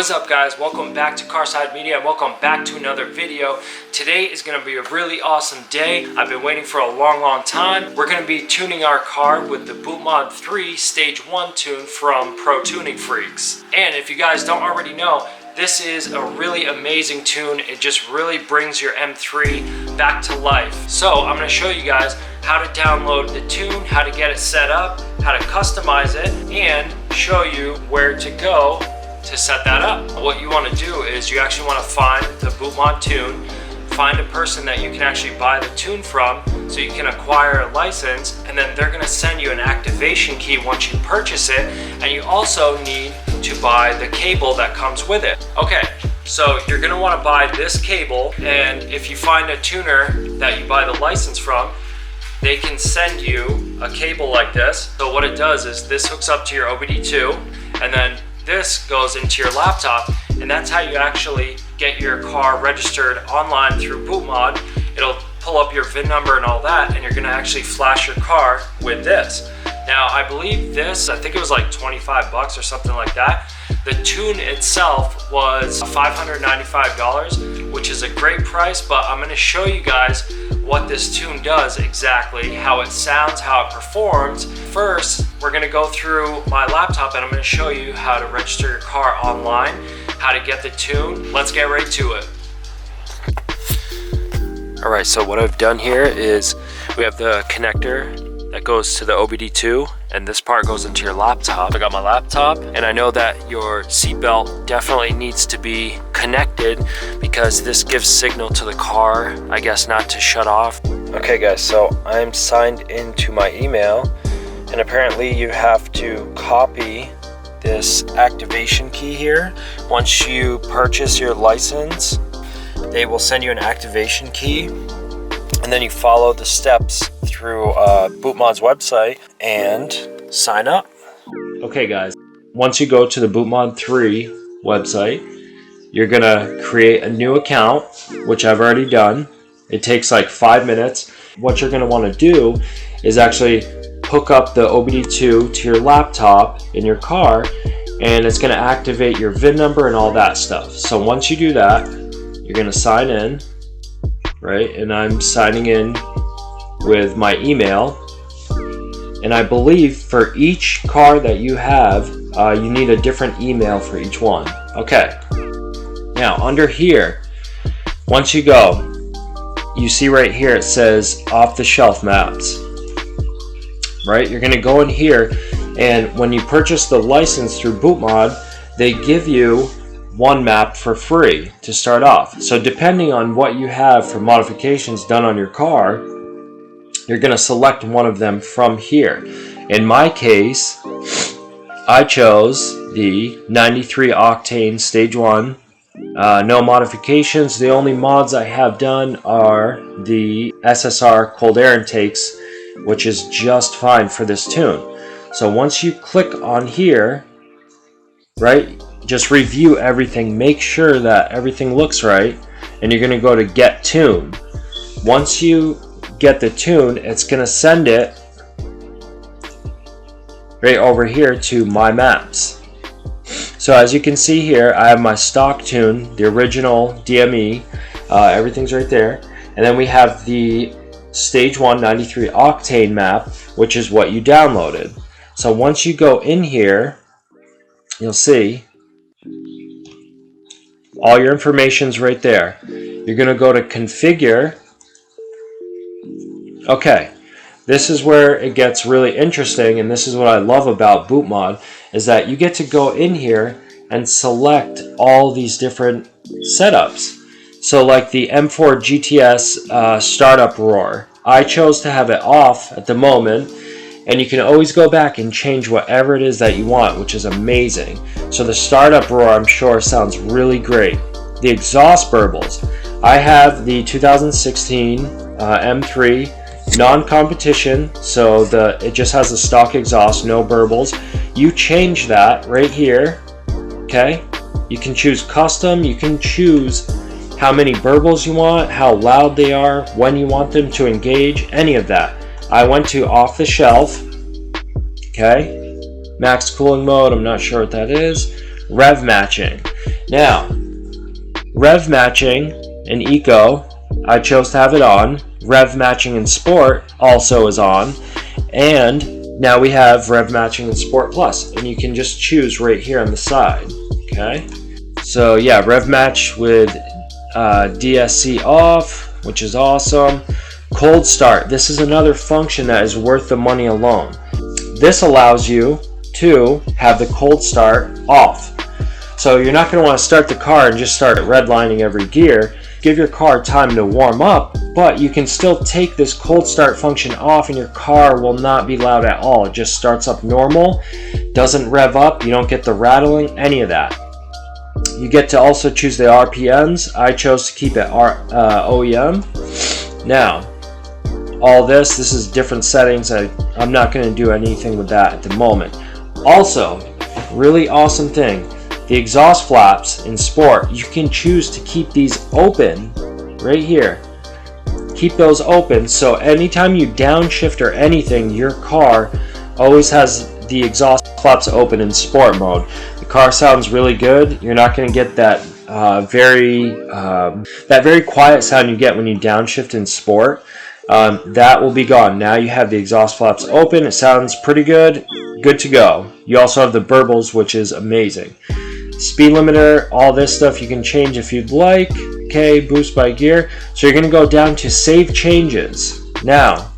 What's up guys, welcome back to Carside Media and welcome back to another video. Today is going to be a really awesome day. I've been waiting for a long time. We're going to be tuning our car with the BOOTMOD3 Stage 1 tune from Pro Tuning Freaks. And if you guys don't already know, this is a really amazing tune. It just really brings your M3 back to life. So I'm going to show you guys how to download the tune, how to get it set up, how to customize it, and show you where to go to set that up. What you want to do is you actually want to find the BOOTMOD tune, find a person that you can actually buy the tune from so you can acquire a license, and then they're going to send you an activation key once you purchase it, and you also need to buy the cable that comes with it. Okay, so you're going to want to buy this cable, and if you find a tuner that you buy the license from, they can send you a cable like this. So what it does is this hooks up to your OBD2, and then this goes into your laptop, and that's how you actually get your car registered online through BOOTMOD. It'll pull up your VIN number and all that, and you're gonna actually flash your car with this. Now, I believe this, I think it was like 25 bucks or something like that. The tune itself was $595, which is a great price, but I'm gonna show you guys what this tune does exactly, how it sounds, how it performs. First, we're gonna go through my laptop and I'm gonna show you how to register your car online, how to get the tune. Let's get right to it. All right, so what I've done here is we have the connector that goes to the OBD2, and this part goes into your laptop. I got my laptop, and I know that your seatbelt definitely needs to be connected because this gives signal to the car, I guess, not to shut off. Okay guys, so I'm signed into my email, and apparently you have to copy this activation key here. Once you purchase your license, they will send you an activation key, and then you follow the steps through BOOTMOD's website and sign up. Okay guys, once you go to the BOOTMOD3 website, you're gonna create a new account, which I've already done. It takes like 5 minutes. What you're gonna wanna do is actually hook up the OBD2 to your laptop in your car, and it's gonna activate your VIN number and all that stuff. So once you do that, you're gonna sign in, right? And I'm signing in with my email, and I believe for each car that you have, you need a different email for each one. Okay, now under here, once you go, you see right here it says off-the-shelf maps, right? You're gonna go in here, and when you purchase the license through BOOTMOD, they give you one map for free to start off. So depending on what you have for modifications done on your car, you're going to select one of them from here. In my case, I chose the 93 octane stage 1. No modifications. The only mods I have done are the SSR cold air intakes, which is just fine for this tune. So once you click on here, right, just review everything, make sure that everything looks right, and you're going to go to get tune. Once you get the tune, it's going to send it right over here to my maps. So as you can see here, I have my stock tune, the original DME, everything's right there, and then we have the stage 1 93 octane map, which is what you downloaded. So once you go in here, you'll see all your information's right there. You're going to go to configure. Okay, this is where it gets really interesting, and this is what I love about BOOTMOD, is that you get to go in here and select all these different setups. So like the M4 GTS startup roar, I chose to have it off at the moment, and you can always go back and change whatever it is that you want, which is amazing. So the startup roar, I'm sure, sounds really great. The exhaust burbles, I have the 2016 M3 non-competition, so it just has the stock exhaust, no burbles. You change that right here, okay? You can choose custom, you can choose how many burbles you want, how loud they are, when you want them to engage, any of that. I went to off the shelf, okay? Max cooling mode, I'm not sure what that is. Rev matching. Now, rev matching in Eco, I chose to have it on. Rev matching in Sport also is on. And now we have rev matching in Sport Plus, and you can just choose right here on the side. Okay, so yeah, rev match with DSC off, which is awesome. Cold start, this is another function that is worth the money alone. This allows you to have the cold start off. So you're not going to want to start the car and just start redlining every gear. Give your car time to warm up, but you can still take this cold start function off and your car will not be loud at all. It just starts up normal, doesn't rev up, you don't get the rattling, any of that. You get to also choose the RPMs. I chose to keep it OEM. Now, all this is different settings. I'm not going to do anything with that at the moment. Also, really awesome thing, the exhaust flaps in Sport, you can choose to keep these open right here. Keep those open, so anytime you downshift or anything, your car always has the exhaust flaps open in Sport mode. The car sounds really good. You're not going to get that very quiet sound you get when you downshift in Sport. That will be gone. Now you have the exhaust flaps open. It sounds pretty good. Good to go. You also have the Burbles, which is amazing. Speed limiter, all this stuff you can change if you'd like. Okay, boost by gear. So you're going to go down to save changes. Now,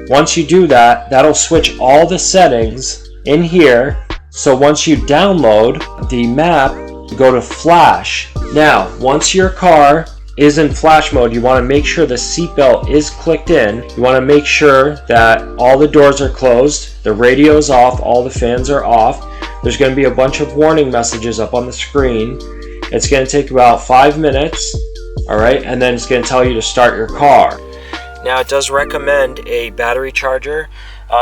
once you do that, that'll switch all the settings in here. So once you download the map, you go to flash. Now, once your car is in flash mode, you want to make sure the seatbelt is clicked in. You want to make sure that all the doors are closed, the radio is off, all the fans are off. There's going to be a bunch of warning messages up on the screen. It's going to take about 5 minutes, all right, and then it's going to tell you to start your car. Now it does recommend a battery charger.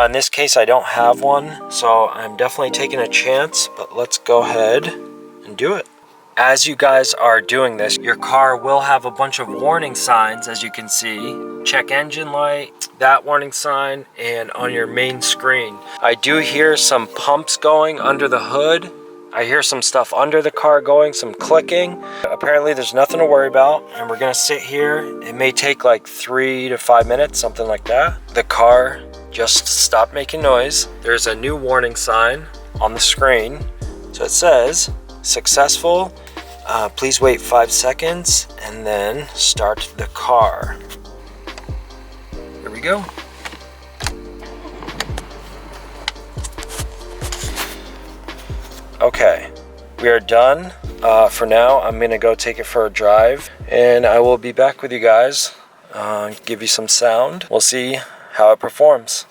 In this case I don't have one, so I'm definitely taking a chance, but let's go ahead and do it. As you guys are doing this, your car will have a bunch of warning signs, as you can see. Check engine light, that warning sign, and on your main screen. I do hear some pumps going under the hood. I hear some stuff under the car going, some clicking. Apparently there's nothing to worry about, and we're gonna sit here. It may take like 3 to 5 minutes, something like that. The car just stopped making noise. There's a new warning sign on the screen. So it says, successful, please wait 5 seconds and then start the car. Here we go. Okay, we are done. For now, I'm gonna go take it for a drive and I will be back with you guys, give you some sound. We'll see how it performs.